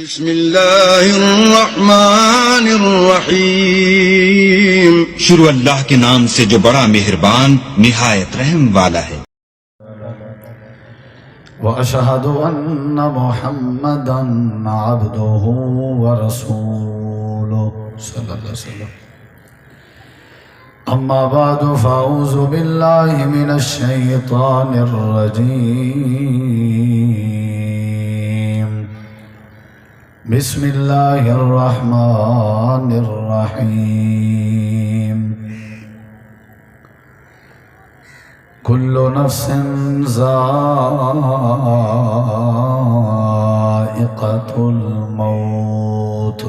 بسم اللہ الرحمن الرحیم شروع اللہ کے نام سے جو بڑا مہربان نہایت رحم والا ہے۔ وَأَشْهَدُ أَنَّ مُحَمَّدًا عَبْدُهُ وَرَسُولُهُ صلی اللہ علیہ وسلم۔ اما بعد فاعوذ باللہ من الشیطان الرجیم بسم اللہ الرحمن الرحیم کل نفس ذائقۃ الموت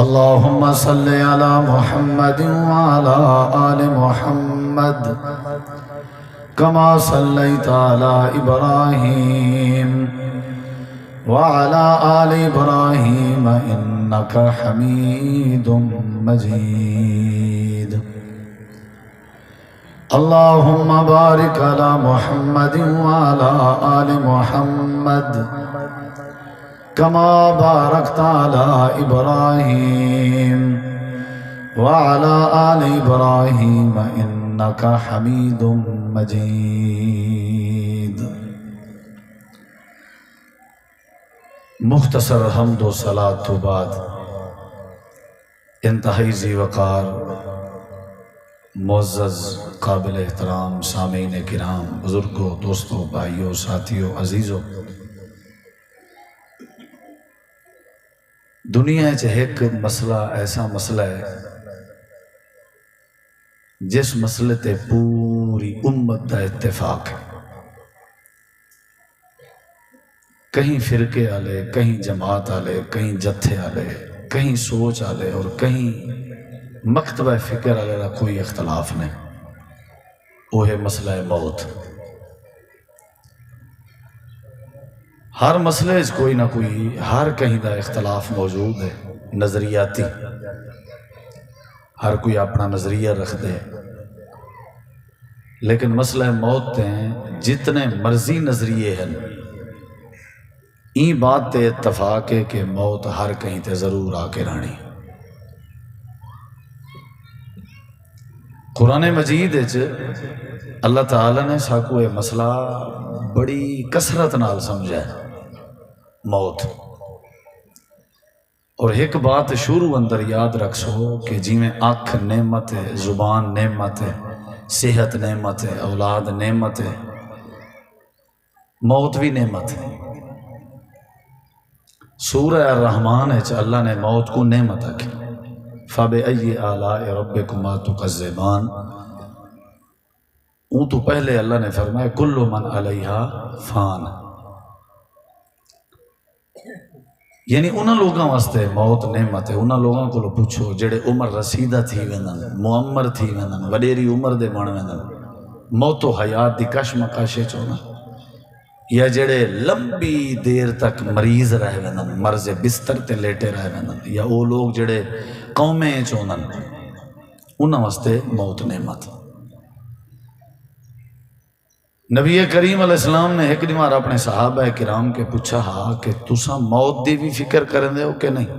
اللہم صل علی محمد وعلی آل محمد کما صلیت علی ابراہیم وعلى آل إبراهيم إنك حميد مجيد اللهم بارك على محمد وعلى آل محمد كما باركت على إبراهيم وعلى آل إبراهيم إنك حميد مجيد۔ مختصر حمد و صلاۃ تو بعد انتہائی ذی وقار معزز قابل احترام سامعین کرام، بزرگوں، دوستوں، بھائیوں، ساتھیوں، عزیزوں، دنیا چ ایک مسئلہ ایسا مسئلہ ہے جس مسئلے تے پوری امت دا اتفاق ہے، کہیں فرقے والے، کہیں جماعت والے، کہیں جتھے والے، کہیں سوچ والے اور کہیں مکتبہ فکر والے کا کوئی اختلاف نہیں، وہ ہے مسئلہ موت۔ ہر مسئلے کوئی نہ کوئی ہر کہیں دا اختلاف موجود ہے، نظریاتی، ہر کوئی اپنا نظریہ رکھ دے، لیکن مسئلہ موت ہیں جتنے مرضی نظریے ہیں، این بات تے اتفاق ہے کہ موت ہر کہیں تے ضرور آ کے رہنی۔ قرآن مجید اللہ تعالی نے ساکو یہ مسئلہ بڑی کثرت نال سمجھا ہے، موت۔ اور ایک بات شروع اندر یاد رکھ سو کہ جی میں آنکھ نعمت ہے، زبان نعمت ہے، صحت نعمت ہے، اولاد نعمت ہے، موت بھی نعمت ہے۔ سورہ الرحمن ہے اللہ نے موت کو نعمت رکھی، فَبِأَيِّ آلَاءِ رَبِّكُمَا تُكَذِّبَانِ، اون تو پہلے اللہ نے فرمایا کُلُّ مَنْ عَلَيْهَا فَانٍ، یعنی انہاں لوگاں واسطے موت نعمت ہے۔ انہاں لوگاں کو پوچھو جڑے عمر رسیدہ تھی ویندن، معمر تھی ویندن، وڈیری عمر دے بن ویندن، موت و حیات دی کشمکش چونا، یا جڑے لمبی دیر تک مریض رہ ویندن، مرض بستر تے لیٹے رہ ویندن، یا وہ لوگ جڑے قومیں چونن، انہاں واسطے موت نعمت۔ نبی کریم علیہ السلام نے ایک بار اپنے صحابہ کرام کے پوچھا کہ تساں موت دی بھی فکر کرن دے ہو کہ نہیں؟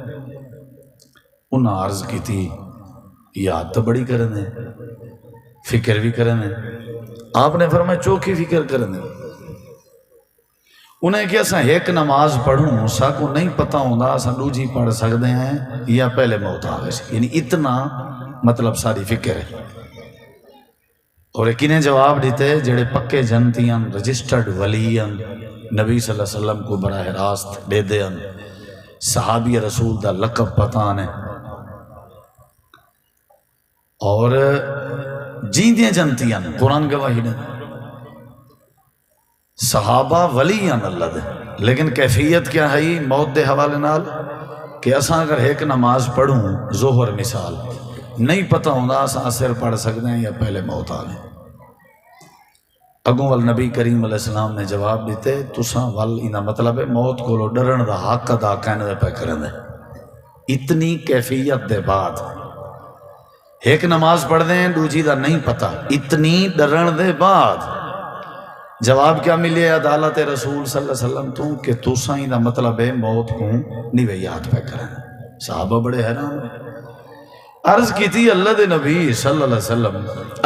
انہاں عرض کی تھی یاد تو بڑی کرن دے، فکر بھی کرن دے۔ آپ نے فرمایا چوکھی فکر کرن دے۔ انہیں کہ اساں ایک نماز پڑھوں ساکو نہیں پتہ ہوندا اساں دوجی پڑھ سکتے ہیں یا پہلے موت آ گئی، یعنی اتنا مطلب ساری فکر ہے۔ اور کنے جواب دیتے جڑے پکے جنتیاں، رجسٹرڈ ولیاں، نبی صلی اللہ علیہ وسلم کو براہ راست دے دیاں، صحابی رسول دا لقب پتہ نے، اور جیندیاں جنتیاں قرآن گواہی نے، صحابہ ولیاں اللہ دے، لیکن کیفیت کیا ہے موت دے حوالے نال کہ اساں اگر ایک نماز پڑھوں ظہر مثال نہیں پتہ ہوندا اساں اثر پڑھ سکتے ہیں یا پہلے موت آ گئے۔ اگوں وال نبی کریم علیہ السلام نے جواب دیتے تساں ول انہا مطلب ہے موت کو ڈرن دا حق ادا کہنے پہ کرن دے، اتنی کیفیت دے بعد ایک نماز پڑھ دیں دوجی دا نہیں پتہ، اتنی ڈرن دے بعد جواب کیا ملے عدالت رسول صلی اللہ علیہ وسلم تو کہ تساں دا مطلب ہے موت کو نہیں وے یاد پہ کرنا. صحابہ بڑے حیران ہوئے. عرض کی تھی اللہ دے نبی صلی اللہ علیہ وسلم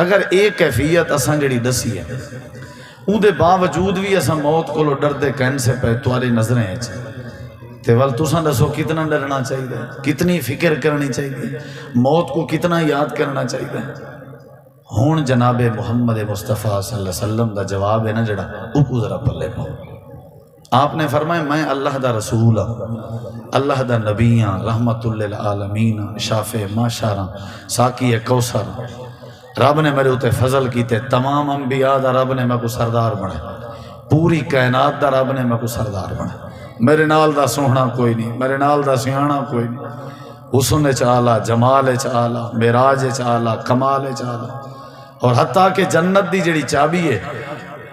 اگر ایک کیفیت اساں جڑی دسی ہے اون دے باوجود بھی اساں موت کو ڈردے کہن سے پہ تمہاری نظریں ہیں تے ول تساں دسو کتنا ڈرنا چاہیے, کتنی فکر کرنی چاہیے, موت کو کتنا یاد کرنا چاہیے. ہون جناب محمد مصطفیٰ صلی اللہ علیہ وسلم دا جواب ہے نا جڑا او ذرا پلے پاؤ. آپ نے فرمایا میں اللہ دا رسول ہاں, اللہ دا نبی ہاں, رحمت للعالمین, شافع معشراں, ساقی کوثر. رب نے میرے اتنے فضل کیتے, تمام انبیاء دا رب نے میں کو سردار بنا, پوری کائنات دا رب نے میں کو سردار بنا. میرے نال دا سوہنا کوئی نہیں, میرے نال دا سیانا کوئی نہیں. حسن چالا, جمال چالا, معراج چالا, کمال چالا. اور حتیٰ کہ جنت دی جڑی چابی ہے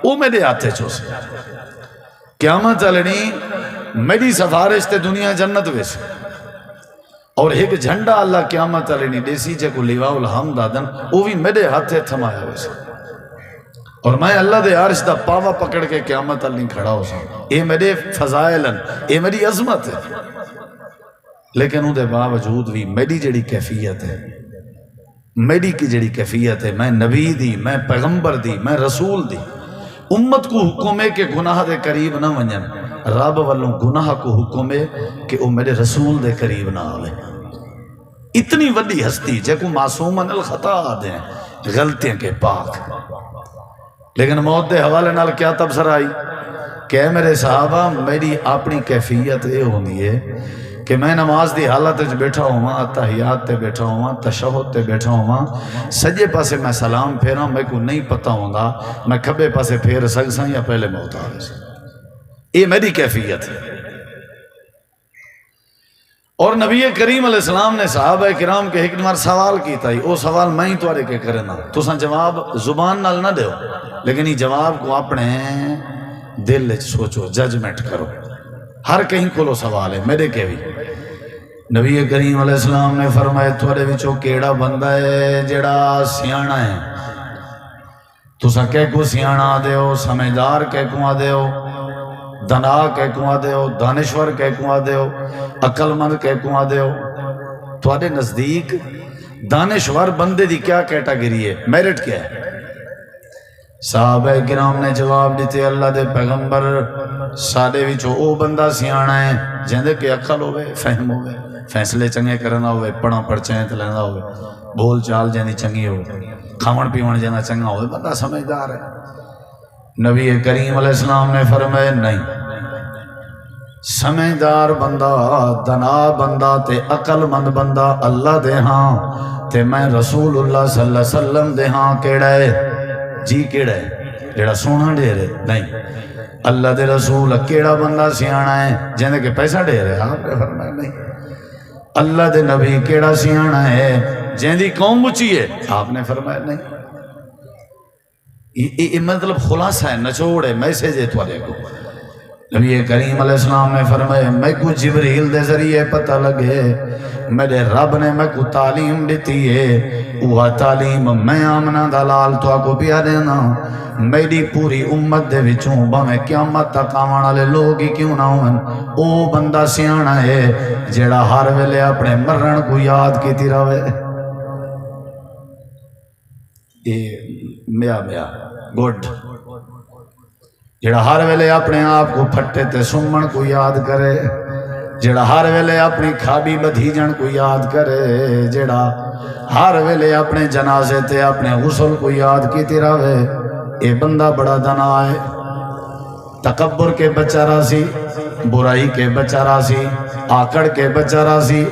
وہ میرے ہاتھے چوس. قیامت چلنی میری سفارش تے دنیا جنت ویسے, اور ایک جھنڈا اللہ قیامت چلنی دیسی جے کو لیواء الحمد آدن وہ بھی میرے ہاتھے تھمایا ویسے. اور میں اللہ دے عرش دا پاوا پکڑ کے قیامت علی کھڑا ہو سا. اے میرے فضائل ہیں, اے میری عظمت ہے. لیکن ان دے باوجود بھی میری جڑی کیفیت ہے, میری کی جڑی کیفیت ہے, میں نبی دی, میں پیغمبر دی, میں رسول دی. امت کو حکم ہے کہ گناہ دے قریب نہ ونجن, رب والوں گناہ کو حکم ہے کہ وہ میرے رسول دے قریب نہ آوے. اتنی وڈی ہستی جے کو معصومن الخطا دیں, غلطیاں کے پاک. لیکن موت دے حوالے نال کیا تبصرہ آئی کہ میرے صحابہ میری اپنی کیفیت یہ ہوندی ہے کہ میں نماز دی حالت بیٹھا ہوا, تحیات تے بیٹھا ہوا, تشہد تے بیٹھا ہوا, سجے پاسے میں سلام پھیرا, میں کو نہیں پتہ ہوندا میں کھبے پاسے پھیر سکساں یا پہلے موت آ گئی. یہ میری کیفیت ہے. اور نبی کریم علیہ السلام نے صحابہ کرام کے حکمت سوال کیتا ہی, وہ سوال میں ہی توارے کے کرنا, تساں جواب زبان نال نہ دیو, لیکن یہ جواب کو اپنے دل سوچو, ججمنٹ کرو. ہر کہیں کولو سوال ہے, میرے کے بھی. نبی کریم علیہ السلام نے فرمایا تھوڑے وچوں کیڑا بندہ ہے جڑا سیانا ہے. تساں کہہ کو سیانا دیو, سمجھدار کہہ کو آ دیو, دنا کہہ کو آ دیو, دانشور کہہ کو آ دیو, عقل مند کہہ کو آ دیو. تھوڑے نزدیک دانشور بندے دی کیا کیٹاگری ہے, میرٹ کیا ہے؟ صحابہ کرام نے جواب دیتے اللہ دے پیغمبر سادے وچوں او بندہ سیانا ہے جندے کہ عقل ہوئے, فہم ہوئے, فیصلے چنگے کرنا ہوئے, پڑھا پڑچیں لینا ہوئے, بول چال جیندی چنگی ہوئے, کھاون پیون جیندہ چنگا ہوئے, بندہ سمجھدار ہے. نبی کریم علیہ السلام نے فرمایا نہیں, سمجھدار بندہ, دنا بندہ تے عقل مند بندہ اللہ دے ہاں تے میں رسول اللہ صلی اللہ علیہ وسلم دے ہاں کیڑا ہے جی, کیڑا ہے جیڑا سونا ڈیر ہے نہیں. اللہ دے رسول کیڑا بندہ سیانا ہے جیندے کہ پیسہ ڈیر ہے, آپ نے فرمایا نہیں. اللہ دے نبی کیڑا سیانا ہے جیندی قوم اچھی ہے, آپ نے فرمایا نہیں. یہ مطلب خلاصہ ہے, نچوڑ ہے, میسیج ہے تھوڑے کو. نبی کریم علیہ السلام نے فرمایا میں کو جبریل دے ذریعے پتہ لگے میرے رب نے میں کو تعلیم دیتی ہے, وہ تعلیم میں آمنہ دلال تو آکو پیا دینا. میری پوری امت دے وچوں باویں قیامت تک آون والے لوگ ہی کیوں نہ ہون, او بندہ سیانا ہے جیڑا ہر ویلے اپنے مرن کو یاد کیتی رہے. میا گڈ, جڑا ہر ویلے اپنے آپ کو پھٹے تے سمن کو یاد کرے, جڑا ہر ویلے اپنی کھابی بدھیجن کو یاد کرے, جڑا ہر ویلے اپنے جنازے تے اپنے غسل کو یاد کیتی رہے, اے بندہ بڑا دنا ہے. تکبر کے بچہ راسی, برائی کے بچہ راسی, آکڑ کے بچہ راسی,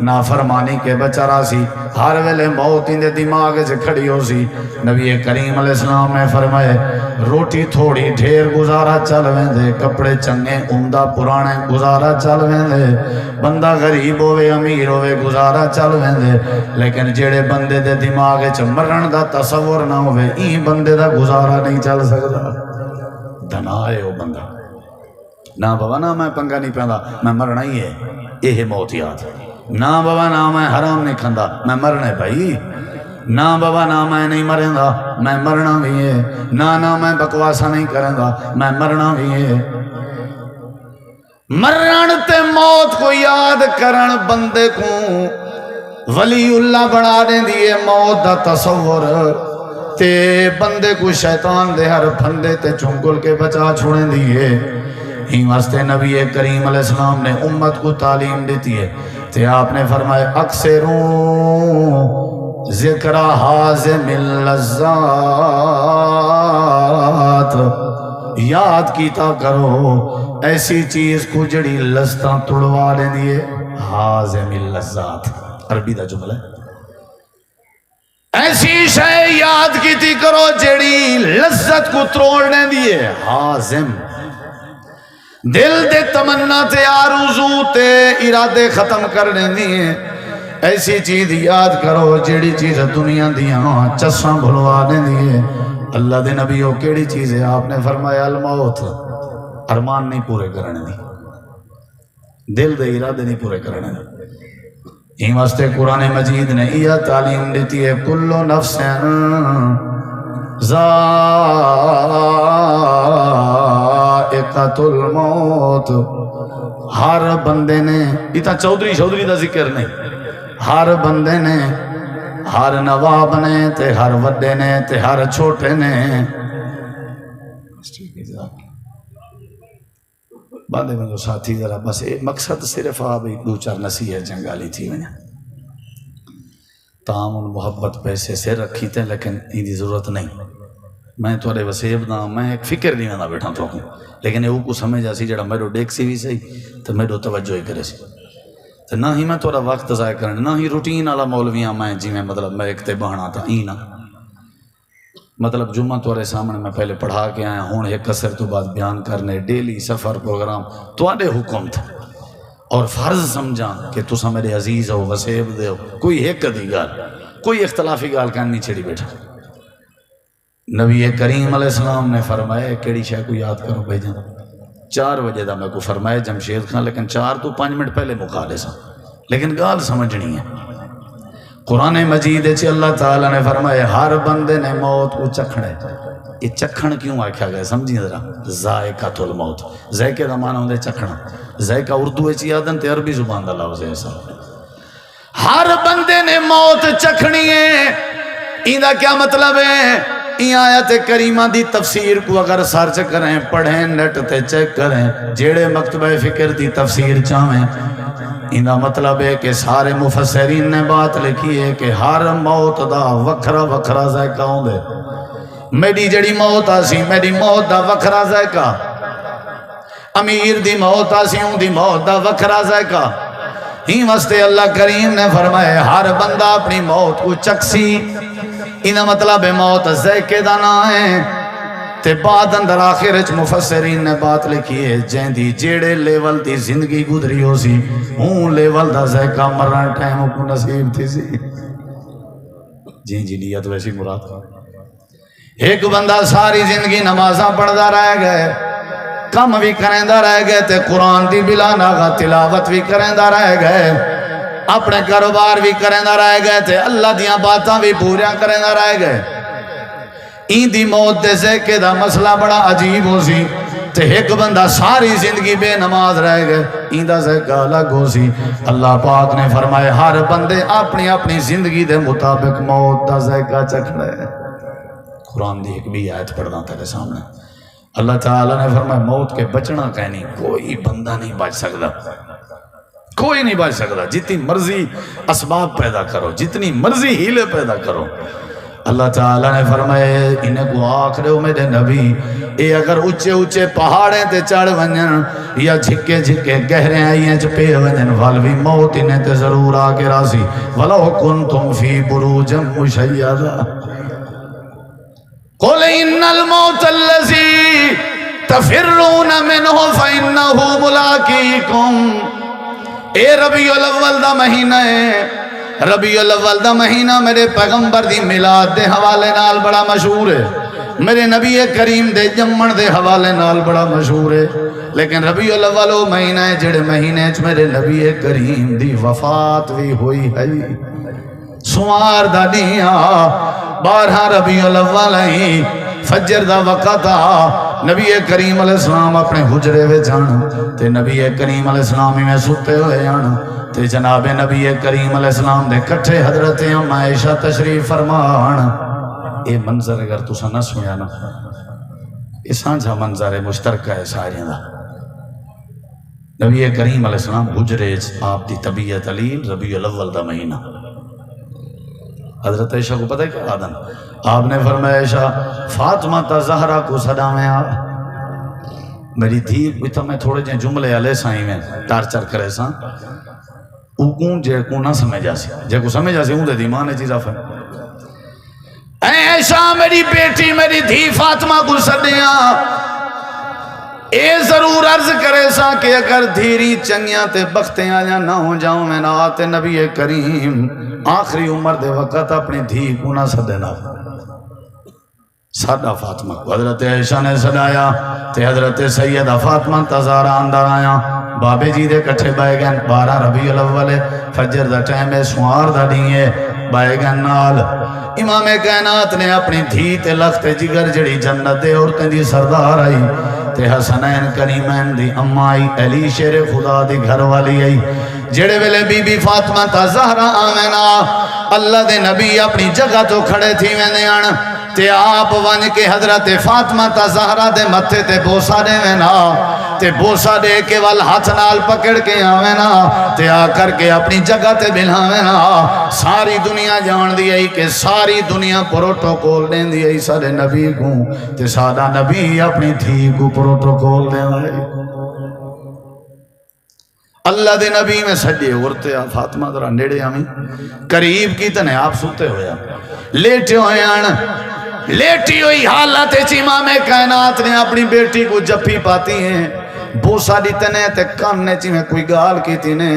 نافرمانی کے بچہ راسی, ہر ویلے موت ان دے دماغ سے کھڑی ہو سی. نبی کریم علیہ السلام نے فرمائے روٹی تھوڑی ڈھیر گزارا چل ویندے, کپڑے چنگے عمدہ پرانے گزارا چل ویندے, بندہ غریب ہوئے امیر ہوئے گزارا چل ویندے, لیکن جیڑے بندے دے دماغ چ مرن دا تصور نہ ہوئے این بندے دا گزارا نہیں چل سکتا. دنا ہے وہ بندہ, نہ بابا نہ میں پنگا نہیں پہندا, میں مرنا ہی ہے, یہ موت یاد. نہ بابا نہ میں حرام نہیں کھندا, میں مرنا ہے بھائی. نہ بابا نہ میں نہیں مریں گا، میں مرنا بھی ہے، نہ میں بکواسا نہیں کریں گا، میں مرنا بھی ہے۔ مرن تے موت کو یاد کرن بندے کو ولی اللہ بنا دیں دیئے موت دا تصور تے بندے کو شیطان دے ہر پھندے تے چنگل کے بچا چھوڑیں دیئے۔ ہی واسطے نبی کریم علیہ السلام نے امت کو تعلیم دیتی ہے تے آپ نے فرمایا اکثروں ذکر حازم اللذات، یاد کیتا کرو ایسی چیز کو جڑی لذتاں توڑوا لیں دیئے۔ حازم اللذات عربی دا جملہ ہے، ایسی شے یاد کیتی کرو جڑی لذت کو توڑنے دیئے۔ حازم دل دے تمنا تے آرزو تے ارادے ختم کرنے دیئے۔ ایسی چیز یاد کرو جیڑی چیز دنیا دیاں چساں بھلوانے دیئے۔ اللہ دے نبیوں کیڑی چیز ہے؟ آپ نے فرمایا الموت، ارمان نہیں پورے کرنے دی، دل دے ارادے نہیں پورے کرنے دی۔ ہی واسطے قرآن مجید نے یہ تعلیم دیتی ہے کل نفس ذائقۃ الموت، ہر بندے نے، یہ چودھری دا ذکر نہیں، ہر بندے نے، ہر نواب نے تے ہر وڈے نے تے ہر چھوٹے نے، باندے میں جو ساتھی ذرا بس مقصد صرف آپ دو چار نصیحت جنگالی تھی میں تعامل محبت پیسے سے رکھی تھے لیکن یہ ضرورت نہیں۔ میں تھوڑے وسیب دا میں ایک فکر نہیں آنا بیٹھا تو لیکن یہ کو سمجھا سی جڑا میرو ڈیک سی بھی صحیح تو میرو توجہ ہی کرے سی، تو نہ ہی میں تھوڑا وقت ضائع کرنے، نہ ہی روٹین والا مولویاں میں جی میں مطلب میں ایک تے بہانا تھا ای نہ مطلب جمعہ تورے سامنے میں پہلے پڑھا کے آیا ہوں ایک اثر تو بعد بیان کرنے ڈیلی سفر پروگرام تواڈے حکم تھا اور فرض سمجھا کہ تسا میرے عزیز ہو وسیب دے ہو، کوئی ایک دی گال کوئی اختلافی گال کہن نہیں چھڑی بیٹھا۔ نبی کریم علیہ السلام نے فرمایا کیڑی شے کو یاد کرو بھائی جان 4 بجے دا میں کو فرمایا جمشید خان لیکن 4 تو 5 منٹ پہلے مکا لے سا لیکن گال سمجھنی ہے۔ قرآن مجید سے اللہ تعالیٰ نے فرمایا ہر بندے نے موت کو چکھنا ہے۔ یہ چکھن کیوں آکھا گیا سمجھیں ذرا، ذائقۃ الموت، ذائقے دا معنی ہوندے چکھنا، ذائقہ اردو چ یادن تے عربی زبان دا لفظ ہے ایسا۔ ہر بندے نے موت چکھنی ہے، ایندا کیا مطلب ہے؟ این آیت کریمہ دی تفسیر کو اگر سرچ کریں پڑھیں نیٹ تے چیک کریں جیڑے مکتبہ فکر دی تفسیر چاہیں، ایندا مطلب ہے کہ سارے مفسرین نے بات لکھی ہے کہ ہر موت دا وکھرا وکھرا ذائقہ ہوندے۔ میری جڑی موت آسی میری موت دا وکھرا ذائقہ، امیر دی موت آسی ہوں دی موت دا وکھرا ذائقہ۔ ہی واسطے اللہ کریم نے فرمایا ہر بندہ اپنی موت کو چکسی، ایندا مطلب ہے موت ذائقے دا نہ ہے۔ تے بعد اندر آخرت مفسرین نے بات لکھی ہے جہاں دی جیڑے لیول دی زندگی گزری ہو سی ہوں لیول دا ذائقہ مرن ٹائم کو نصیب تھی سی۔ جی نیت ویسی مراد ایک بندہ ساری زندگی نمازاں پڑھدا رہ گئے، کم بھی کریندا رہ گئے تے قرآن دی بلا ناغا تلاوت بھی کریندا رہ گئے، اپنے کاروبار بھی کریندا رہ گئے تے اللہ دیاں باتاں بھی پوریاں کریندا رہ گئے۔ این دی موت دے ذائقے دا مسئلہ بڑا عجیب ہو سی تے ایک بندہ ساری زندگی بے نماز رہ گئے، این دا ذائقہ الگ ہو سی۔ اللہ پاک نے فرمایا ہر بندے اپنی اپنی زندگی دے مطابق موت دا ذائقہ چکھنا ہے۔ قرآن دی ایک بھی آیت پڑھنا تیرے سامنے، اللہ تعالیٰ نے فرمایا موت کے بچنا کہنی کوئی بندہ نہیں بچ سکتا، کوئی نہیں بچ سکتا، جتنی مرضی اسباب پیدا کرو جتنی مرضی ہیلے پیدا کرو۔ اللہ تعالیٰ نے فرمایا انہیں کو آکھ رہے ہو میرے نبی اے اگر اچھے اچھے پہاڑیں تے چڑھ ونجن یا جھکے جھکے گہرے آئیں چھ پہ ونجن والوی موت انہیں تے ضرور آکے راسی وَلَوْ كُنْتُمْ فِي بُرُوجٍ مُشَيَّدَةٍ قُلْ إِنَّ الْمَوْتَ الَّذِي تَفِرُّونَ مِنْهُ فَإِنَّهُ مُلَاقِيكُمْ۔ اے ربیع الاول دا مہینہ ہے، ربیع الاول دا مہینہ میرے پیغمبر دی میلاد دے حوالے نال بڑا مشہور ہے، میرے نبی کریم دے جمن دے حوالے نال بڑا مشہور ہے، لیکن ربیع الاول وہ مہینہ ہے جڑے مہینے چ میرے نبی کریم دی وفات بھی ہوئی ہے۔ سوار دا دیا 12 ربیع الاول فجر دا وقت نبی کریم علیہ السلام اپنے حجرے میں جان تے نبی کریم علیہ السلام میں سوتے ہوئے جان تے جناب نبی کریم علیہ السلام دے کٹھے حضرت ام عائشہ تشریف فرمان. اے منظر اگر تسا نہ سنیا نا یہ سانجھا منظر ہے مشترکہ ہے سارے دا. نبی کریم علیہ السلام حجرے آپ دی طبیعت علی ربیع الاول دا مہینہ. حضرت عائشہ کو پتہ ہے کیا آدم آپ نے فرمایا عائشہ فاطمہ تا زہرا کو صدا میں آ میری دھی بیتا میں تھوڑے جن جملے علیہ سائیں میں ٹارچر کرے ساں اکون جے کو نہ سمجھا سی جے کو سمجھا سی ہوں دے دی ماں نے چیزا فر اے عائشہ میری بیٹی میری دھی فاطمہ کو صدیاں اے ضرور عرض کرے سا کہ اگر دھیری چنگیاں تے بختیں آیا نہ ہو جاؤں میں نہ آتے نبی کریم آخری عمر دے وقت اپنی دھی کو نہ صدینا سادہ فاطمہ کو حضرت عائشہ نے صدایا تے حضرت سیدہ فاطمہ تزارہ اندر آیا بابے جی دے کٹھے بائے گئن 12 ربیع الاول فجر دا ٹائم ہے سوار دا دیئے بائے گئن نال امام کائنات نے اپنی دھی تے لخت جگر جڑی جنت دے عورتیں دی سردار آئی تے حسنین کریمین دی اما آئی علی شیر خدا دی گھر والی آئی جڑے ویلے بی بی فاطمہ تا زہرہ آمینہ اللہ دے نبی اپنی جگہ تو کھڑے تھی میں نے آن تے آپ ون کے حضرت فاطمہ تا زہرہ دے متھے تے بوسا دے میں نا تے بوسا دے کے وال ہاتھ نال پکڑ کے آویں نا تے آ کر کے اپنی جگہ تے بلھاویں نا ساری دنیا جان دی آئی کہ ساری دنیا پروٹوکول دیں دی آئی سارے نبی کو تے سارا نبی اپنی تھی کو پروٹوکول دیں آئی اللہ دے نبی میں سجے ورتے فاطمہ ذرا نیڑے آمیں قریب کی تنے آپ سوتے ہویا لیٹے ہوئے آن لیٹی ہوئی حالت امام کائنات نے اپنی بیٹی کو جپی پاتی ہیں بوسا دیتے نے تے کاننے چیمیں کوئی گال کی تھی نے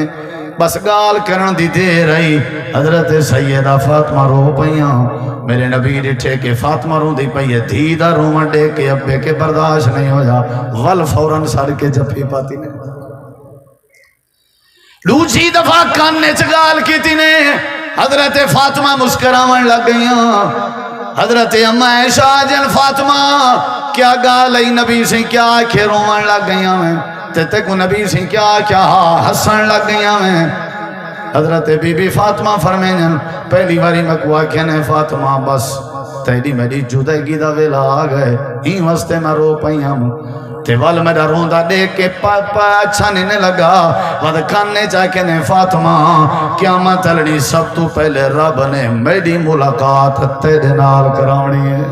بس گال کرن دی دے رہی حضرت سیدہ فاطمہ رو پئیاں میرے نبی ڈٹھے کہ فاطمہ رو دی پئیے دھیدہ رو منڈے کہ ابے کے برداشت نہیں ہو جا ول فوراں سار کے جپی پاتی نے دوسری دفعہ کاننے چگال کی تھی نے حضرت فاطمہ مسکراون لگ گئیاں حضرت اما عائشہ جن فاطمہ کیا گال ای نبی سے کیا آنکھیں روان لگ گئیاں میں تے کو نبی سے کیا ہسن لگ گئیاں میں حضرت بی بی فاطمہ فرمائیں جن پہلی باری میں کو آنکھیں نے فاطمہ بس تیری میری جدگی دا ویلا آ گئے ہی وستے میں رو پئیاں تے وال میرا روندہ دیکھ کے پاپا اچھا نہیں لگا ود کھانے چاکے نے فاطمہ قیامت لڑی سب تو پہلے رب نے میری ملاقات تیرے نال کراؤنی ہے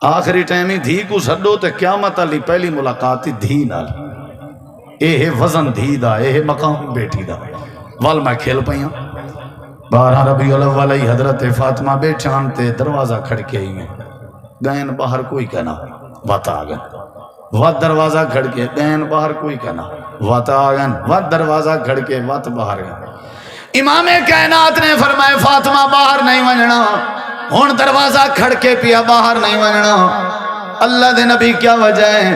آخری ٹائمی دھی کو سڈو تے قیامت علی پہلی ملاقات دھی نال اے وزن دھی دا اے مقام بیٹی دا وال میں کھیل پئیاں 12 ربیع الاول حضرت فاطمہ بیٹھان تے دروازہ کھڑکے ہی میں گئن باہر کوئی کہنا وات آگن وات دروازہ کھڑ کے گئن باہر کوئی کہنا وات آگن وات دروازہ کھڑ کے وات باہر گئن امام کائنات نے فرمائے فاطمہ باہر نہیں ونجنا ہون دروازہ کھڑ کے پیا باہر نہیں ونجنا اللہ دے نبی کیا وجہ ہے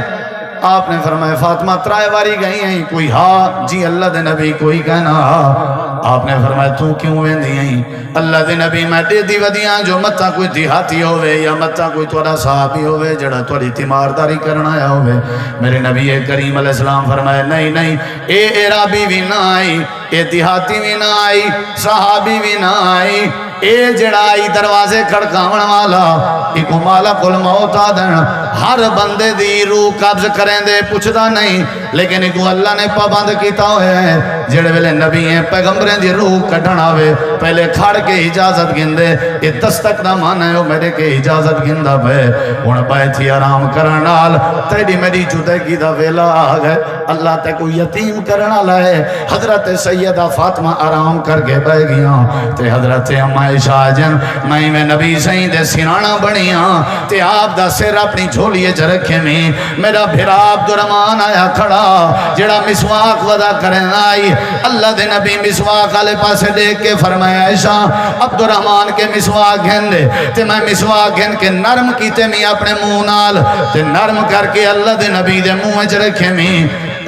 آپ نے فرمایا فاطمہ ترائے واری گئی ہیں کوئی ہاں جی اللہ دے نبی کوئی کہنا آپ نے فرمایا تو کیوں ویندی ہیں اللہ دے نبی میں دے دی ودیاں جو متا کوئی دیہاتی ہوئے یا متا کوئی توڑا صحابی ہوئے جڑا توڑی تیمارداری کرنا آیا ہوئے میرے نبی کریم علیہ السلام فرمایا نہیں اے عرابی بھی نہ آئی اے دیہاتی بھی نہ آئی صحابی بھی نہ آئی اے جڑائی دروازے کھڑکاون والا ایک مالک الموت آدن ہر بندے دی روح قبض کریں دے پوچھتا نہیں لیکن ایک اللہ نے پابند کیتا ہوئے ہیں جڑے ویلے نبی ہیں پیغمبریں دی روح کٹھنا ہوئے پہلے کھڑ کے اجازت گندے یہ دستک دا مانا ہے میرے کے اجازت گندہ بے ان پائے تھی آرام کرنال تیری میری جدگی دا ویلا آگئے اللہ تے کوئی یتیم کرنا لائے حضرت سیدہ فاطمہ آرام کر کے بہ گیا تے حضرت اما عائشہ جن میں نبی سہیں دے سینانا بنیاں تے آپ دا سر اپنی جھولیے چ رکھے میں میرا بھرا عبدالرحمن آیا کھڑا جڑا مسواک ودا کریں آئی اللہ دے نبی مسواک آلے پاسے دیکھ کے فرمایا عائشہ عبدالرحمن کے مسواک گھن دے تے میں مسواک گھن کے نرم کیتے میں اپنے منہ نال تے نرم کر کے اللہ دے نبی دے منہ چ رکھے میں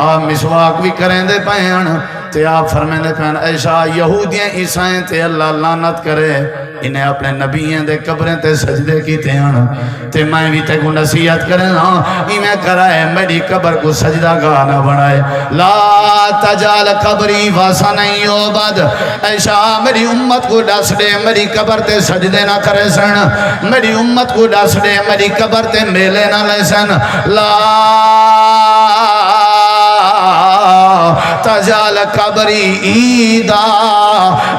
آپ مسواک بھی کریں دے پہن تے آپ فرمیندے پہن عائشہ یہودیاں عیسائیں تے اللہ لعنت کرے انہیں اپنے نبیوں دے قبریں تے سجدے کی تے آن تے میں بھی تے کو نصیحت کریں میں کرائے میری قبر کو سجدہ گانا بنائے لا تجال قبری واسا نہیں ہو بد عائشہ میری امت کو ڈس دے میری قبر تے سجدے نہ کرے سن میری امت کو ڈس دے میری قبر تے میلے نہ لے سن لا تجال قبری عیدا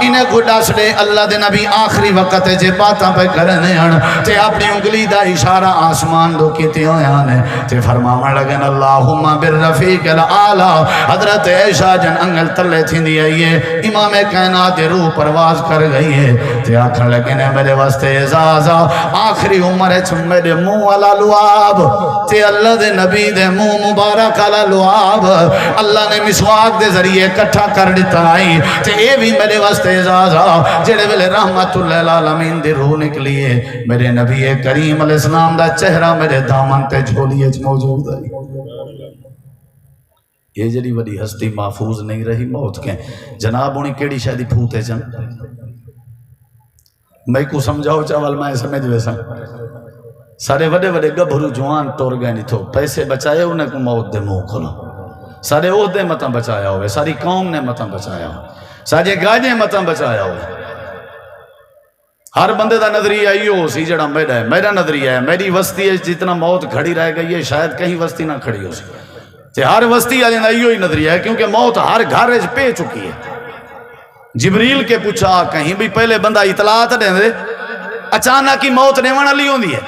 انہیں کو ڈس دے اللہ دے نبی آخری وقت جے باتاں پہ کرنے ہیں تے اپنی انگلی دا اشارہ آسمان دو کیتے ہوئے آنے تے فرماؤں لگن اللہم بالرفیق العالی حضرت عائشہ جن انگل تلے تھی دی آئیے امام کائنات روح پرواز کر گئی ہے تے آکھن لگن میرے واسطے اعزازہ آخری عمر چھم میرے منہ والا لعاب تے اللہ دے نبی دے منہ مبارک والا لعاب اللہ نے مسواک دے ذریعے کٹھا کر دیتا آئی تے اے بھی میرے واسطے اعزازہ جڑے ویلے رحمت اللہ العالمین دی روح نکلیے میرے نبی کریم علیہ السلام دا چہرہ میرے دامن تے جھولیے موجود ہے یہ جڑی بڑی ہستی محفوظ نہیں رہی موت کے جناب انہیں کیڑی شاید پھوتے چن میں کو سمجھاؤ چاول میں سمجھ ویسا سارے وڈے وڈے گبھرو جوان ٹور گئے نہیں تھو پیسے بچائے انہیں کو موت دے منہ کھلا سارے عہدے متاں بچایا ہوئے ساری قوم نے متاں بچایا ہوئے سارے گاجیں متاں بچایا ہوئے ہر بندے دا نظریہ ایو سی جڑا میرا نظریہ ہے میری وسطی ہے جتنا موت کھڑی رہ گئی ہے شاید کہیں وسطی نہ کھڑی ہو سی تے ہر وسطی آ جانا ایو ہی نظریہ ہے کیونکہ موت ہر گھر پہ چکی ہے جبریل کے پوچھا کہیں بھی پہلے بندہ اطلاعات دیں دے اچانک ہی موت نیوان علی ہوں دی ہے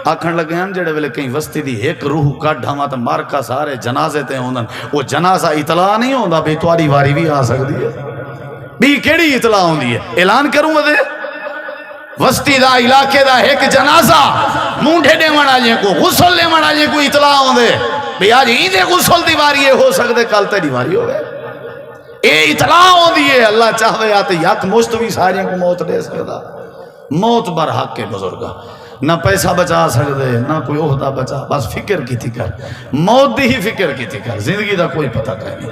آکھن لگے ہیں جڑے ویلے کہیں وسطی دی ایک روح کٹ ہما تو مارکا سارے جنازے تے ہوندن وہ جنازہ اطلاع نہیں ہوندا بھی تواری واری بھی آ سکتی ہے بھی کیڑی اطلاع ہوندی ہے اعلان کروں مدے وسطی دا علاقے دا ایک جنازہ مونڈے دے منا جے کو غسل لے منا جے کو اطلاع ہوندے بھی آج ہی دے غسل دی واری ہو سکتے کل تے دی واری ہو گئے اے اطلاع ہوندی ہے اللہ چاہوے آتے یک مشت بھی سارے کو موت دے سکتا موت برحق کے بزرگا نہ پیسہ بچا سکتے نہ کوئی عہدہ بچا بس فکر کی تھی کر موت دی ہی فکر کی تھی کر زندگی دا کوئی پتہ نہیں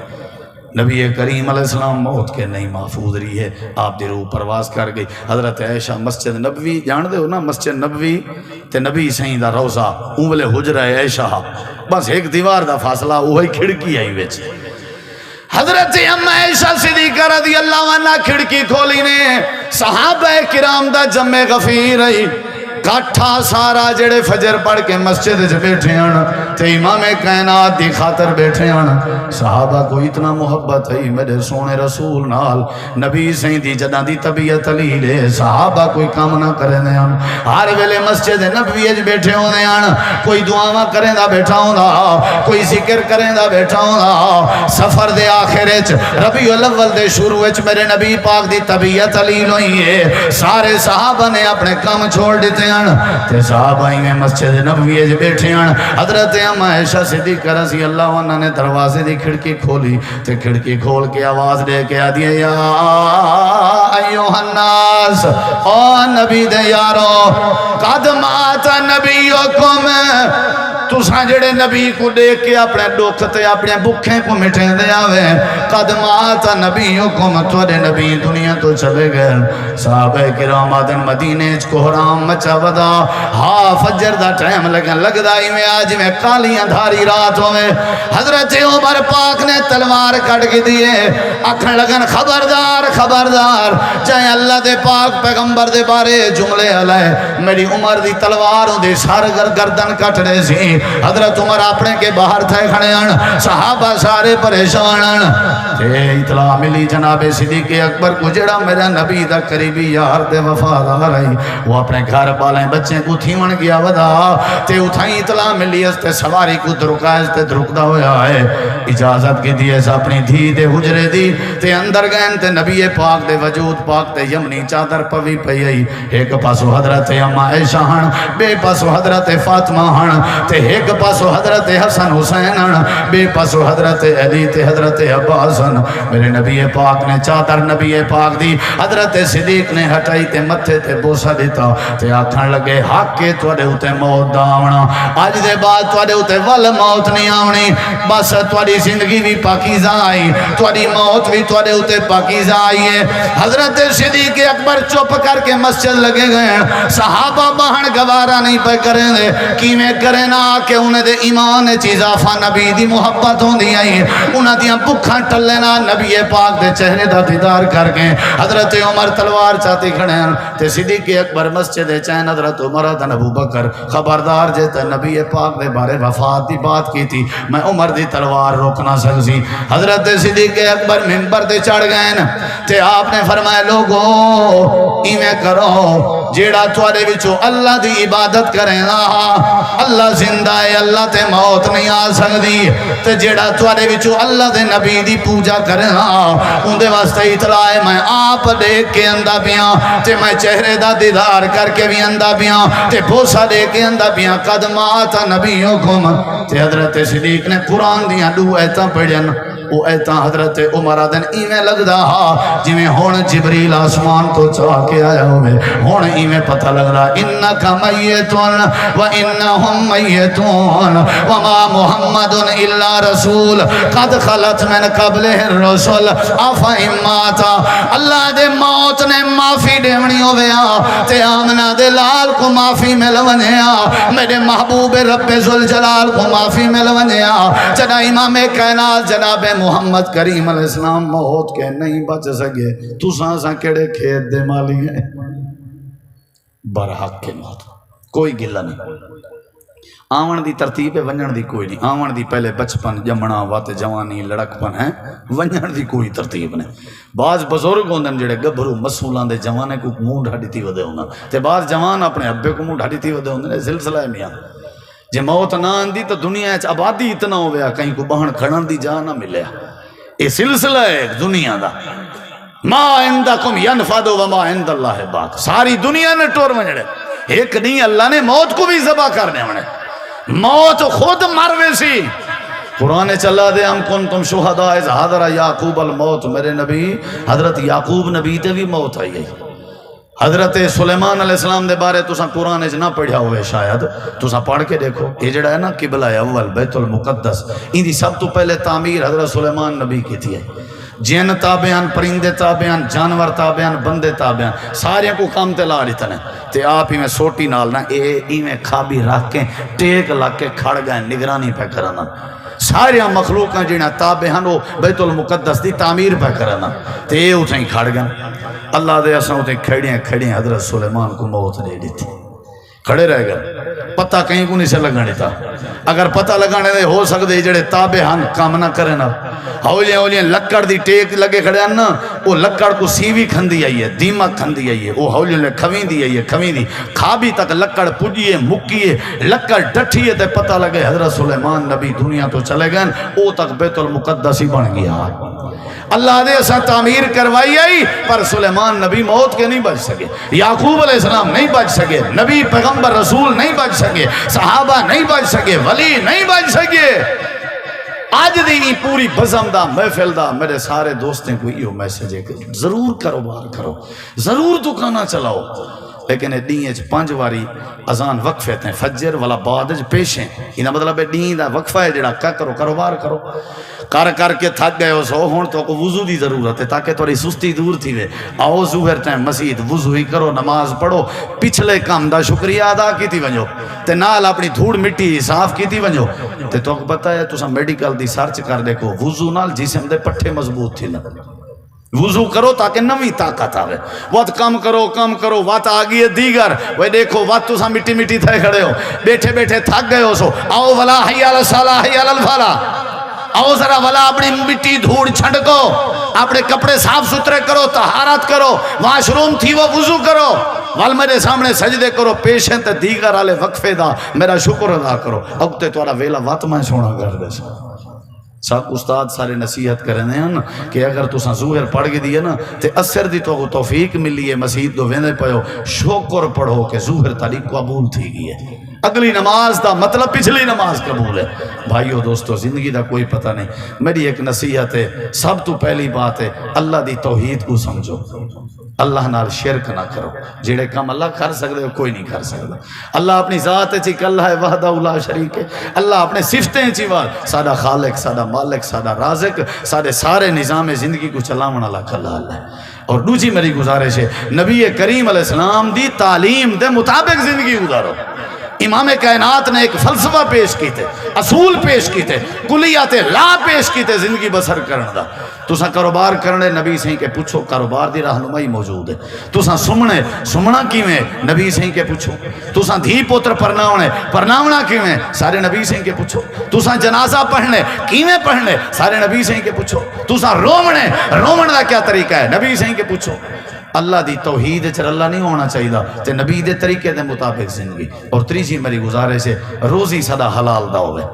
نبی کریم علیہ السلام موت کے نہیں محفوظ رہی ہے آپ دی روح پرواز کر گئی حضرت عائشہ مسجد نبوی جان دے ہو نا مسجد نبوی تے نبی سہیں دا روزہ اونولے حجرہ عائشہ بس ایک دیوار دا فاصلہ وہی کھڑکی آئی ویچ حضرت اما عائشہ صدیقہ رضی اللہ عنہ کھڑکی کھولی نے صحابہ کرام دا جمع غفیر رہی کٹھا سارا جڑے فجر پڑھ کے مسجد سے بیٹھے ہیں تے امام کائنات دی خاطر بیٹھے ہیں صحابہ کو اتنا محبت ہے میرے سونے رسول نال نبی سہیں دی جدہ دی طبیعت علی لے صحابہ کوئی کام نہ کریں دے ہیں ہر ویلے مسجد نبی اج بیٹھے ہوں دے ہیں کوئی دعاواں کریں دا بیٹھا ہوں دا کوئی ذکر کریں دا بیٹھا ہوں دا سفر دے آخر اچ ربیع الاول دے شروع اچ میرے نبی پاک دی طبیعت علی لوئی ہے سارے صحابہ نے اپنے کام چھوڑ دیتے ہیں تے صحابہ میں مسجد نبوی اج بیٹھے ہیں حضرت اما عائشہ صدیقہ رضی اللہ عنہ نے دروازے دی کھڑکی کھولی تے کھڑکی کھول کے آواز دے کے آ دیا یا ایوہ الناس او نبی دے یارو قد مات نبیکم تساں جڑے نبی کو دیکھ کے اپنے دکھ تے اپنے بکھیں کو مٹھیں دے آوے قد مات نبیکم تھوڑے نبی دنیا تو چلے گئے صحابہ کرام آدن مدینے کو حرام مچا ودا ہاں فجر دا ٹائم لگ دائی میں آج میں کالیاں دھاری رات ہوئے حضرت عمر پاک نے تلوار کٹ کے دیے اکھن لگن خبردار خبردار چاہے اللہ دے پاک پیغمبر دے بارے جملے علیہ میری عمر دی تلواروں دے سار گردن کٹ رہے سی حضرت عمر اپنے کے باہر تھے کھڑے ہیں صحابہ سارے پریشان ہیں اطلاع ملی جناب صدیق اکبر کو جڑا میرا نبی دا قریبی یار دے وفادار رہی وہ اپنے گھر بالیں بچیں کو تھیون گیا ودا تے اتھائی اطلاع ملی اس تے سواری کو درکائز تے درکدہ ہویا ہے اجازت کی دیئے سے اپنی دھی دے حجرے دی تے اندر گئن تے نبی پاک دے وجود پاک تے یمنی چادر پوی پئی ایک پاسو حضرت اما عائشہ ہن بے پاسو حضرت فاطمہ ہن تے ایک پاسو حضرت حسن حسین ہن بے پاسو حضرت علی تے حضرت عباس ہن میرے نبی پاک نے چادر نبی پاک دی حضرت صدیق نے ہٹائی تے متھے تے بوسا دیتا تے آکھن لگے حق کے توڑے ہوتے موت دا آونا آج دے بعد توڑے ہوتے ول موت نہیں آونی بس توڑی تھوڑی زندگی بھی پاکیزہ آئی، تھوڑی موت بھی تھوڑے ہوتے پاکیزہ آئی ہے۔ حضرت صدیق اکبر چپ کر کے مسجد لگے گئے، صحابہ بہن گوارا نہیں پہ کریں دے، کیویں کریں نا کہ انہیں دے ایمان اضافہ نبی دی محبت ہوں دی آئی، انہاں دیاں بکھاں ٹلے نا نبی پاک دے چہرے دا دیدار کر کے۔ حضرت عمر تلوار چاہتی کھڑے ہیں تے صدیق اکبر مسجد چین حضرت عمر دن ابو بکر خبردار جیتا نبی پاک دے بارے وفات دی بات کی تھی، میں عمر دی تلوار روکنا سکسی۔ حضرت صدیق اکبر منبر دے چڑھ گئے تے آپ نے فرمایا لوگو ایمیں کرو جیڑا تھوڑے وچوں اللہ دی عبادت کریں نا اللہ زندہ ہے، اللہ تے موت نہیں آ سکتی، تے جیڑا تھوڑے وچوں اللہ دے نبی دی پوجا کریں نا ان دے واسطے اطلاع ہے میں آپ دیکھ کے اندہ بیاں تے میں چہرے دا دیدار کر کے بھی اندہ بیاں تے بوسا دے کے اندہ بیاں قدمات نبیوں تے حضرت صدیق نے قرآن دیاں دو ایتاں پڑھن وہ ایتاں حضرت عمر دن ایویں لگ دا جویں ہون جبریل آسمان تو چاہ کے آیا ہوئے، ہون ایویں پتہ لگ رہا انکا میتون و انہم میتون وما محمد الا رسول قد خلت من قبل الرسول افا اماتا۔ اللہ دے موت نے معافی دیونی ہویا تے آمنہ دے لال کو معافی ملونیا، میرے محبوب رب ذوالجلال کو معافی ملونیا، چنا امام کائنات جناب محمد کریم علیہ السلام موت کے نہیں بچ سکے، تو سانساں کیڑے کھیت دے مالی ہیں، برحق کے موت کوئی گلہ نہیں۔ آون دی ترتیب ہے، ونجن دی کوئی نہیں، آون دی پہلے بچپن جمنا وات جوانی لڑکپن ہے، ونجن دی کوئی ترتیب نہیں۔ بعض بزرگ ہوندن جڑے گبھرو مسئولان دے جوانے کو منہ ڈھاڑی تھی ودے ہونا تے بعض جوان اپنے ابے کو منہ ڈھاڑی تھی ودے ہوندن، سلسلہ ہے میاں جے موت نہ آندی تو دنیا اچ آبادی اتنا ہو گیا کہیں کو بہن کھڑن دی جا نہ ملے، یہ سلسلہ ہے دنیا دا، ما عندکم ینفد وما عند اللہ باق، ساری دنیا نے ٹور ونجڑے، ایک نہیں اللہ نے موت کو بھی ذبح کرنے ہونے، موت خود مروے سی۔ قرآن چلا دے ہم کنتم شہداء اذ حضر یعقوب الموت، میرے نبی حضرت یعقوب نبی تے بھی موت آئی ہے۔ حضرت سلیمان علیہ السلام دے بارے تساں قرآن اچ نہ پڑھیا ہوئے شاید، تساں پڑھ کے دیکھو، یہ جڑا ہے نا قبلہ اول بیت المقدس، ان دی سب تو پہلے تعمیر حضرت سلیمان نبی کی تھی ہے، جن تابعان پرندے تابعان جانور تابعان بندے تابعان سارے کو کام تے لا دیتے ہیں تے آپ ہی میں سوٹی نال نہ اے میں کھابی رکھ کے ٹیک لگ کے کھڑ گئے نگرانی پہ کرنا، سارے مخلوقاں جنہاں تابعان وہ بیت المقدس دی تعمیر پہ کرنا تے اے اتھیں کھڑ گئے، اللہ دے اساں اتھیں کھڑیاں حضرت سلیمان کو موت دے دی تھی، کھڑے رہ گئے، پتہ کہیں کو نہیں سے لگانے تھا، اگر پتہ لگانے دے ہو سکتے جڑے تابعان کام نہ کرے نا، ہولیاں لکڑ دی ٹیک لگے کھڑے ہیں نا، وہ لکڑ کو سیوی کھندی آئی ہے، دیمک کھندی آئی ہے، وہ ہولیاں لے کھویں دی آئی ہے، کھویں دی کھابی تک لکڑ پجیے مکیے لکڑ ڈٹھیے تے پتہ لگے حضرت سلیمان نبی دنیا تو چلے گئے، او تک بیت المقدس ہی بن گیا۔ اللہ نے ایسا تعمیر کروائی آئی پر سلیمان نبی موت کے نہیں بچ سکے، یعقوب علیہ السلام نہیں بچ سکے، نبی پیغمبر رسول نہیں بچ سکے، صحابہ نہیں بچ سکے، ولی نہیں بچ سکے۔ آج دی پوری بزم دا محفل دا میرے سارے دوستیں کو یہ میسج ہے کہ ضرور کاروبار کرو، ضرور دکانہ چلاؤ، لیکن دین اچ 5 واری اذان وقفے تھے فجر والا بعد پیشیں، انہاں مطلب دین دا وقفہ ہے جڑا کیا کرو کاروبار کرو، کر کے تھک گئے ہو سو ہون تو کو وضو دی ضرورت ہے تاکہ تھوڑی سستی دور تھی وے، آؤ ظہر ٹائم مسجد وضو ہی کرو، نماز پڑھو، پچھلے کام دا شکریہ ادا کیتی ونجو تے نال اپنی دھوڑ مٹی صاف کیتی ونجو تے تو پتہ ہے تساں میڈیکل دی سرچ کر دیکھو وضو نال جسم دے پٹھے مضبوط تھی نا، وضو کرو تاکہ نوی طاقت آوے، وقت کم کرو وقت آگئی ہے دیگر، وہ دیکھو وقت تساں مٹی تھے کھڑے ہو، بیٹھے تھک گئے ہو سو، آؤ ولا حی علی الصلاۃ حی علی الفلاح، آؤ ذرا والا اپنی مٹی دھوڑ چھڑکو، اپنے کپڑے صاف ستھرے کرو، طہارت کرو، واش روم تھی وہ وضو کرو، وال میرے سامنے سجدے کرو، پیشیں تے دیگر والے وقفے دا میرا شکر ادا کرو، اب تے تھوڑا ویلا وقت میں سونا کر دے سب استاد سارے نصیحت کرنے ہیں کہ اگر تساں ظہر پڑھ کے دیئے نا تے اثر دی تو توفیق ملی ہے مسجد دو ویندے پہو شکر پڑھو کہ ظہر تاری قبول تھی گئی ہے، اگلی نماز دا مطلب پچھلی نماز قبول ہے. بھائیو دوستو زندگی دا کوئی پتہ نہیں. میری ایک نصیحت ہے، سب تو پہلی بات ہے اللہ دی توحید کو سمجھو، اللہ نال شرک نہ کرو. جڑے کام اللہ کر سکتے ہو کوئی نہیں کر سکتا. اللہ اپنی ذات چ اللہ ہے وحدہ لا شریک ہے. اللہ اپنے صفتیں چ ساڈا خالق، ساڈا مالک، ساڈا رازق، سارے سارے نظام زندگی کو چلاون والا کلال ہے. اور دوسری میری گزارش ہے نبی کریم علیہ السلام دی تعلیم دے مطابق زندگی گزارو. امام کائنات نے ایک فلسفہ پیش کیتے، اصول پیش کیتے، کلیات لا پیش کیتے زندگی بسر کرن دا. تساں کاروبار کرنے نبی سہی کے پوچھو، کاروبار دی رہنمائی موجود ہے. تساں سمنا کیویں نبی سہی کے پوچھو. تساں دھی پوتر پرناونا کیویں سارے نبی سہی کے پوچھو. تساں جنازہ پڑھنے کیویں پڑھنے سارے نبی سہی کے پوچھو. تساں رومن دا کیا طریقہ ہے نبی سہی کے پوچھو. اللہ دی توحید چر اللہ نہیں ہونا چاہیے تے نبی دے طریقے دے مطابق زندگی. اور تیسری میری گزارش ہے روزی سدا حلال دا ہوئے.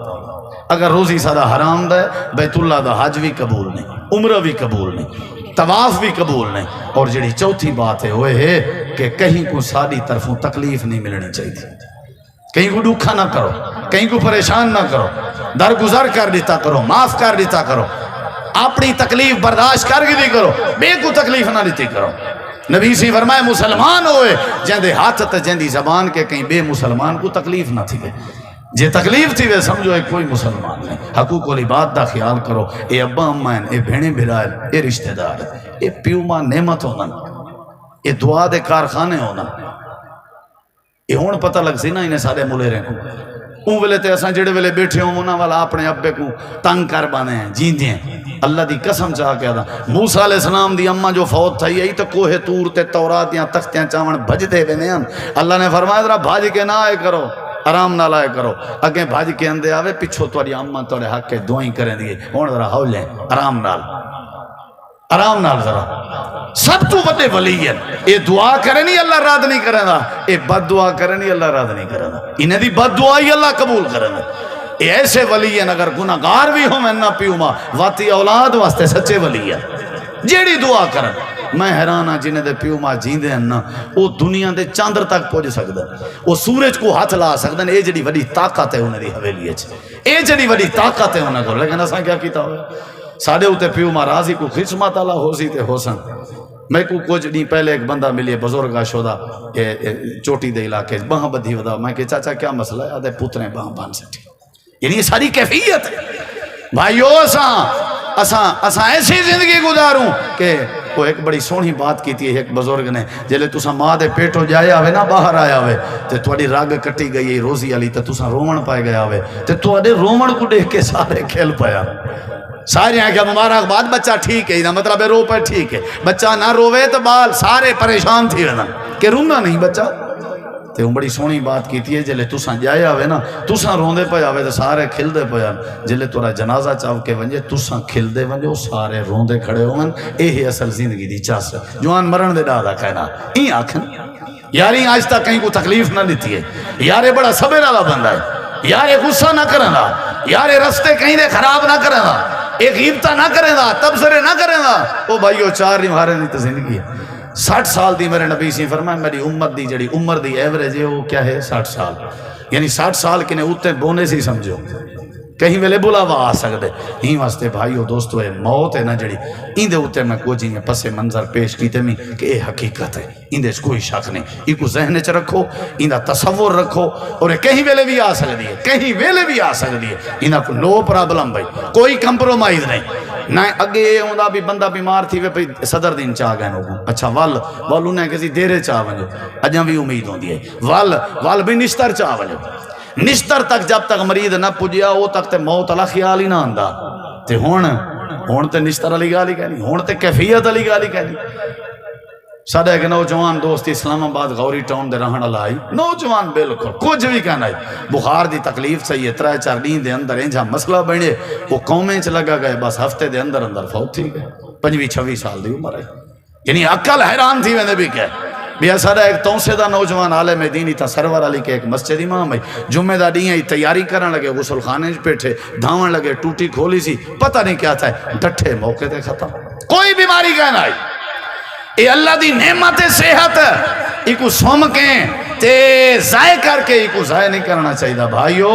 اگر روزی سدا حرام دا ہے بیت اللہ دا حج بھی قبول نہیں، عمرہ بھی قبول نہیں، طواف بھی قبول نہیں. اور جڑی چوتھی بات ہے وہ ہے کہ کہیں کو ساری طرفوں تکلیف نہیں ملنی چاہیے. کہیں کو دکھا نہ کرو، کہیں کو پریشان نہ کرو، درگزر کر دیتا کرو، معاف کر دیتا کرو، اپنی تکلیف برداشت کر کے دی کرو، بے کو تکلیف نہ دیتی کرو. نبی سی فرمائے مسلمان ہوئے جہاں ہاتھ تے جہاں زبان کے کہیں بے مسلمان کو تکلیف نہ تھی. جے تکلیف تھی وے سمجھو اے کوئی مسلمان نہیں. حقوق العباد دا خیال کرو. اے ابا اماں ہیں، اے بھیڑیں بھرائیں، اے رشتہ دار ہیں، اے پیو ماں نعمت ہونا، اے دعا دے کارخانے ہونا. اے ہون پتہ لگ سی نا انہیں سارے ملے رہے کو. اون ویلے تے اساں جڑے ویلے بیٹھے ہوں انہاں والا اپنے ابے کو تنگ کر بانے ہیں جیندے ہیں. اللہ دی قسم چاہ کے آدھا موسیٰ علیہ السلام دی اماں جو فوت تھا یہی تو کوہ تور تے تورات دیاں تختیاں چاون بھج دے وینے ہیں. اللہ نے فرمایا ذرا بھج کے نہ آئے کرو، آرام نہ لائے کرو. اگیں بھج کے اندے آوے پچھو تواڈی اماں تواڈے حق کے دعائیں کریں دیے. ہن ذرا ہولے آرام نال ذرا. سب تو بڑے ولی ہیں. اے دعا کرے نہیں اللہ رد نہیں کرے گا، اے بد دعا کرے نہیں اللہ رد نہیں کرے گا. انہیں دی بد دعا ہی اللہ قبول کرے گا. اے ایسے ولی ہیں اگر گناہگار بھی ہوں میں نہ پیوں ماں واتی اولاد واسطے سچے ولی ہیں جیڑی دعا کرن. میں حیران ہاں جنہیں دے پیو ماں جیندے ہیں نا وہ دنیا دے چاندر تک پہنچ سکتے ہیں، وہ سورج کو ہاتھ لا سکتے ہیں. اے جڑی وڈی طاقت ہے انہیں دی حویلی ہے، اے جڑی وڈی طاقت ہے انہیں کو. لیکن اساں کیا کیتا ہوئے ساڑھے ہوتے پیو ماں راضی کو خدمت اللہ ہو سی تے ہو سن. میں کو کچھ نہیں پہلے ایک بندہ ملیے بزرگا شودا چوٹی دے علاقے باں بدھی ودا. میں کہ چاچا کیا مسئلہ ہے؟ آدھے پتریں باں بان سٹھی. یعنی یہ ساری کیفیت ہے بھائیو. اساں ایسی زندگی گزاروں کہ وہ ایک بڑی سونی بات کیتی ہے ایک بزرگ نے. جلے تساں ماں دے پیٹو جایا ہوئے نا باہر آیا ہوئے تے تواڈی رگ کٹی گئی روزی والی تے تساں رومن پائے گیا ہوئے تے تواڈے رومن کو دیکھ کے سارے کھیل پایا. سارے ہیں کہ مبارکباد بچہ ٹھیک ہے، مطلب ہے رو پہ ٹھیک ہے. بچہ نہ روے تو بال سارے پریشان تھی وینا کہ رونا نہیں بچہ. تے وہ بڑی سونی بات کیتی ہے جلے تساں جایا ہوئے نا تساں روندے پہ آوے تو سارے کھل دے پہ آن. جلے تورا جنازہ چاو کے ونجے تساں کھل دے ونجے سارے روندے کھڑے ہوئے. اے اصل زندگی دی چاس. جوان مرن دے ڈادا کہنا این آکھن یاری آج تک کہیں کو تکلیف نہ لیتی ہے. یارے بڑا صبر والا بندہ ہے. یارے غصہ نہ کرنا، یارے رستے کہیں دے خراب نہ کرنا، ایک غیبتہ نہ کریں دا، تبصرے نہ کریں دا. او بھائیو چار نہیں مارے نہیں تو زندگی ہے. 60 سال دی میرے نبی سی فرمائے میری امت دی جڑی عمر دی ایوریج ہے وہ کیا ہے 60 سال. یعنی 60 سال کے نے اوتے بونے سی سمجھو کہیں ویلے بلاوا آ سکتے. ہی واسطے بھائیو دوستو اے موت ہے نا جڑی این دے اوتے میں کوئی جی پس منظر پیش کیتے میں کہ اے حقیقت ہے، این دے کوئی شک نہیں. ای کو ذہن چ رکھو، این دا تصور رکھو. اور کہیں ویلے بھی آ سکتی ہے، کہیں ویلے بھی آ سکتی ہے. اینا کو نو پرابلم بھائی، کوئی کمپرومائز نہیں. نہ اگے ہوندا بھی بندہ بیمار تھی وے بھئی صدر دن چاہ گئے نو اچھا ول انہیں کسی دیرے چاہ ونجو اجاں بھی امید ہوندی ہے. ول بھی نشتر چاہ ونجو. نشتر تک جب تک مریض نہ پجیا وہ تک تے موت والا خیال ہی نہ آندا. تے ہن تے نشتر والی گل ہی کہنی، ہن تے کیفیت والی گل ہی کہنی. ساڈا ایک نوجوان دوست اسلام آباد غوری ٹاؤن دے رہن والا آئی، نوجوان بالکل کچھ بھی کہنا ہے. بخار دی تکلیف صحیح ہے، 3-4 دن دے اندر انجا مسئلہ بنے وہ قومیں چ لگا گئے. بس ہفتے دے اندر اندر فوت تھی گئے. 25-26 سال دی عمر ہے. یعنی عقل حیران تھی ویندے بھی کہ بیا سارا ایک توسے دا نوجوان عالم دینی تھا سرور علی کے ایک مسجد امام ہے. جمعہ دا ڈیاں تیاری کرن لگے، غسل خانے بیٹھے دھاون لگے، ٹوٹی کھولی سی پتہ نہیں کیا تھا، ڈٹھے موقع تے ختم. کوئی بیماری کہنا ہے. اے اللہ دی نعمت صحت ایکو سوم کے تے ضائع کر کے ہی کو ضائع نہیں کرنا چاہیے بھائیو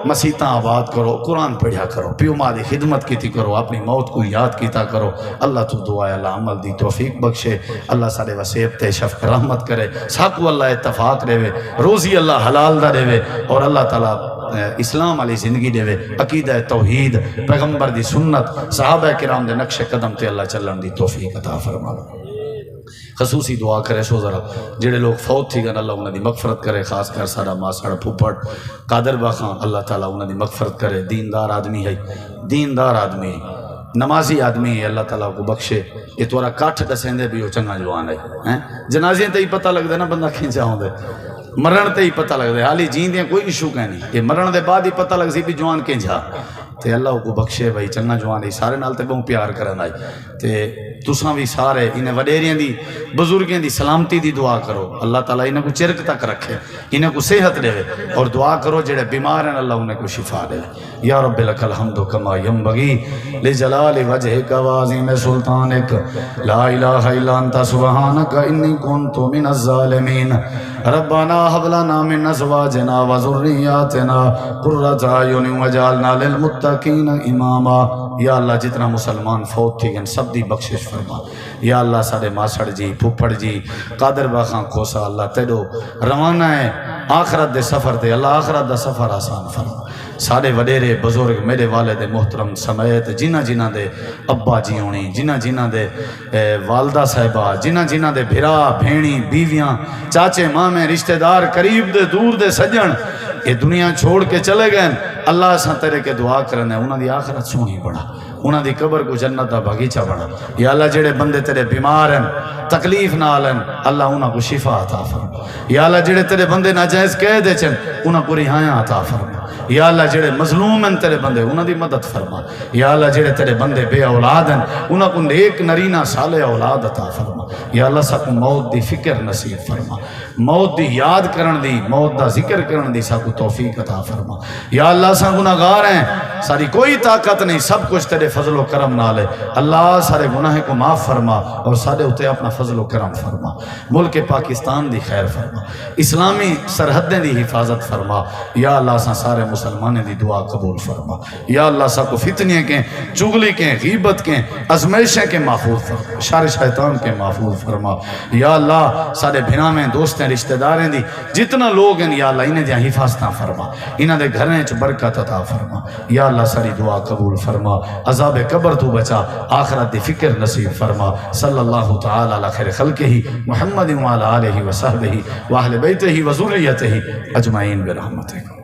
مسیتاں آباد کرو قرآن پڑھیا کرو پیو ماں دی خدمت کیتی کرو اپنی موت کو یاد کیتا کرو اللہ تو دعا ہے اللہ عمل دی توفیق بخشے اللہ سارے وسیب تے شفق رحمت کرے ساکو اللہ اتفاق دے روزی اللہ حلال دا دے اور اللہ تعالیٰ اسلام علی زندگی دے عقیدہ توحید پیغمبر دی سنت صحابہ کرام دے نقش قدم تے اللہ چلن دی توفیق عطا فرما خصوصی دعا کرے سو ذرا جڑے لوگ فوت تھی گن اللہ انہاں دی مغفرت کرے خاص کر سارا ماں ساڑا پھوپڑ قادر با خان اللہ تعالیٰ انہاں دی مغفرت کرے دیندار آدمی ہے دیندار آدمی ہے نمازی آدمی ہے اللہ تعالیٰ کو بخشے یہ تورا کاٹھ دسیں دے بھی وہ چنگا جوان ہے جنازیں تے ہی پتہ لگ دے نا بندہ کھینچا ہوں دے مرن تے ہی پتہ لگ دے حالی جین دیاں کوئی ایشو کہیں نہیں یہ مرن دے بعد ہی پتہ لگ سی بھی جوان کھینچا تے اللہ کو بخشے بھائی چنگا جوان ہے سارے نال تے بہت پیار کرن آئی تے تساں بھی سارے انہیں وڈیریاں دی بزرگیں دی سلامتی دی دعا کرو اللہ تعالیٰ انہیں کو چرک تک رکھے انہیں کو صحت دے اور دعا کرو جڑے بیمار ہیں اللہ انہیں کو شفا دے یا رب لک الحمد کما ینبغی لجلال وجہک وعظیم سلطانک لا الہ الا انت سبحانک انی کنت من الظالمین ربنا هب لنا من ازواجنا وذرياتنا قرۃ اعین واجعلنا للمتقین اماما یا اللہ جتنا مسلمان فوت تھی گن سب دی بخشش فرما یا اللہ سارے ماسڑ جی پھپڑ جی قادر باخان کھوسا اللہ تیڑو روانہ ہے آخرت دے سفر دے اللہ آخرت دا سفر آسان فرما سارے وڈیرے بزرگ میرے والد محترم سمیت جنہ جنہ دے ابا جی ہونی جنہ جنہ دے والدہ صاحبہ جنہ جنہ دے بھرا بھینی بیویاں چاچے مامے رشتہ دار قریب دے دور دے سجن یہ دنیا چھوڑ کے چلے گئے اللہ سا تیرے کے دعا کرنے انہاں دی آخرت سونی بڑھا انہاں دی قبر کو جنت دا باغیچہ بڑھا یا اللہ جڑے بندے تیرے بیمار ہیں تکلیف نہ آلن اللہ انہاں کو شفا عطا فرما یا اللہ جڑے تیرے بندے ناجائز کہہ دے چن انہاں کو رہایاں عطا فرما یا اللہ جڑے مظلوم ہیں تیرے بندے انہاں دی مدد فرما یا اللہ جڑے تیرے بندے بے اولاد ہیں انہاں کو نیک نرینہ صالح اولاد عطا فرما یا اللہ ساکو موت دی فکر نصیب فرما موت دی یاد کرن دی موت دا ذکر کرن دی ساکو توفیق عطا فرما یا اللہ سا گناہگار ہیں ساری کوئی طاقت نہیں سب کچھ تیرے فضل و کرم نالے اللہ سارے گناہ کو معاف فرما اور سارے اتے اپنا فضل و کرم فرما ملک پاکستان دی خیر فرما اسلامی سرحدیں دی حفاظت فرما یا اللہ سا سارے مسلمانیں دی دعا قبول فرما یا اللہ سا کو فتنیں کے چغلی کے غیبت کے ازمیشیں کے محفوظ فرما شر شیطان کے محفوظ فرما یا اللہ سارے بھنا میں دوستیں رشتہ داریں دی جتنا لوگ ہیں یا اللہ انہیں دیا حفاظتاں فرما انہیں دے گھریں چ برکت عطا فرما یا اللہ ساری دعا قبول فرما عذاب قبر تو بچا آخرت دی فکر نصیب فرما صلی اللہ تعالی علی خیر خلقہ محمد وعلی آلہ وصحبہ واہل بیتہ وذریتہ اجمعین برحمتہ